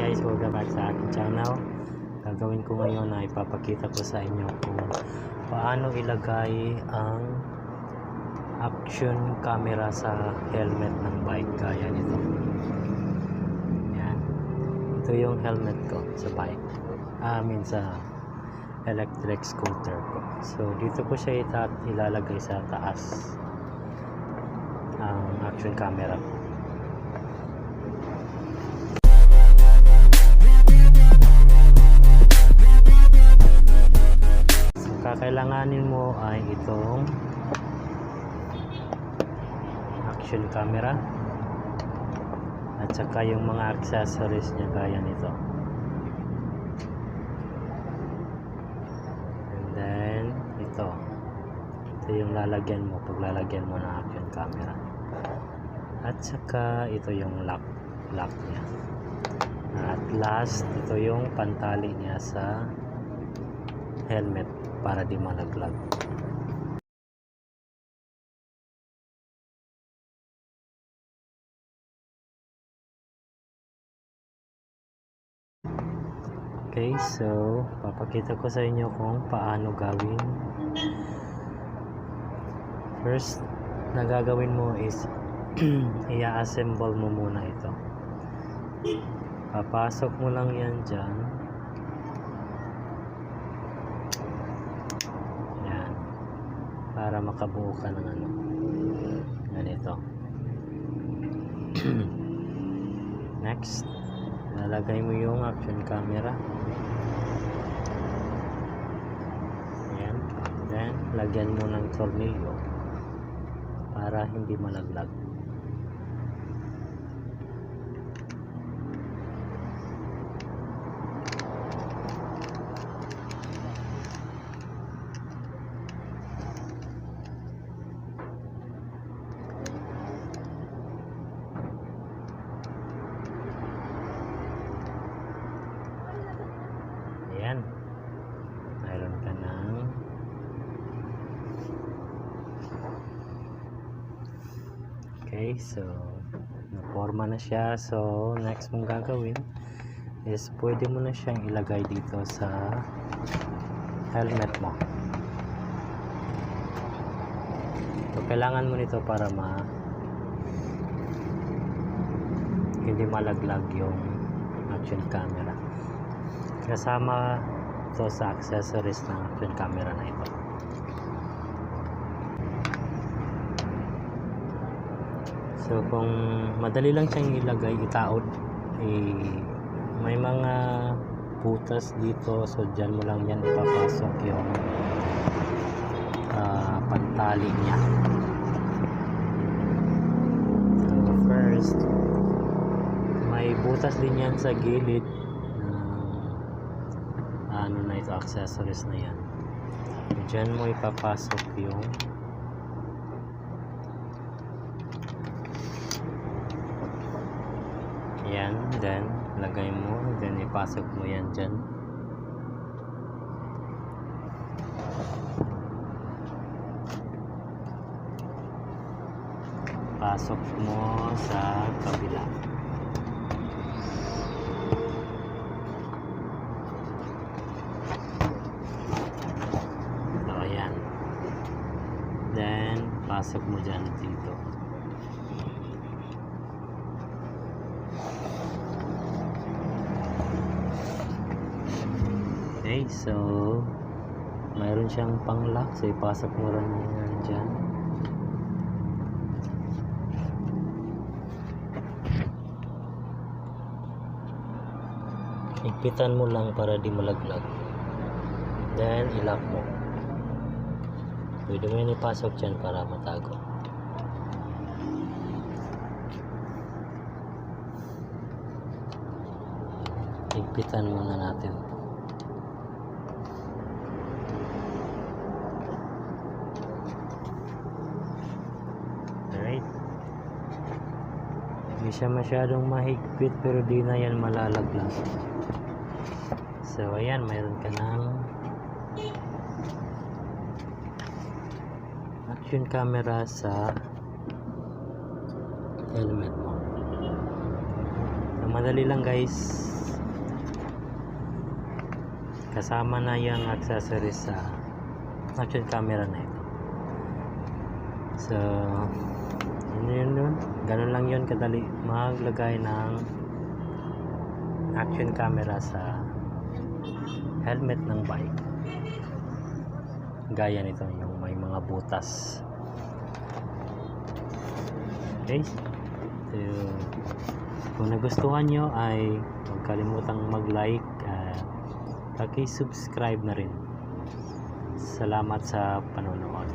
guys, welcome back sa aking channel. Gagawin ko ngayon na ipapakita ko sa inyo kung paano ilagay ang action camera sa helmet ng bike. Kaya nito. Yan. Ito yung helmet ko sa bike. Sa electric scooter ko. So dito ko siya ilalagay sa taas ang action camera. Kakailanganin mo ay itong action camera at saka yung mga accessories niya gaya nito, and then ito yung lalagyan mo paglalagyan mo ng action camera, at saka ito yung lock niya, at last ito yung pantali niya sa helmet para di malaglag. Okay, so papakita ko sa inyo kung paano gawin. First na gagawin mo is i-assemble mo muna ito. Papasok mo lang yan dyan. Para makabuo ka ng ganito. Next, lalagay mo yung action camera. Ayan. Then, lagyan mo ng tornilyo para hindi malaglag. Ayan, mayroon ka ng okay, so naporma na siya. So next mong gagawin is pwede mo na siyang ilagay dito sa helmet mo. So kailangan mo nito para hindi malaglag yung action camera. Kasama ito sa accessories ng action camera na ito. So kung madali lang siyang ilagay, itaod, may mga butas dito, so dyan mo lang yan ipapasok yung pantali niya. So first, may butas din yan sa gilid. Ito accessories na yan. Diyan mo ipapasok yung yan, then lagay mo, then ipasok mo yan dyan. Pasok mo sa kabila. Then pasok mo dyan dito. Okay, so mayroon siyang pang-lock, so ipasok mo rin yan dyan. Higpitan mo lang para di malaglag, then ilock mo. Pwede mo yan ipasok dyan para matago. Higpitan muna natin. Alright. Hindi siya masyadong mahigpit pero di na yan malalaglag. So ayan, mayroon ka ng action camera sa helmet mo. So, madali lang guys, kasama na yung accessories sa action camera na ito. So yun. Ganun lang yun kadali maglagay ng action camera sa helmet ng bike. Gaya nito yung may mga butas. Okay, so kung nagustuhan nyo ay huwag kalimutang mag-like at paki-subscribe na rin. Salamat sa panonood.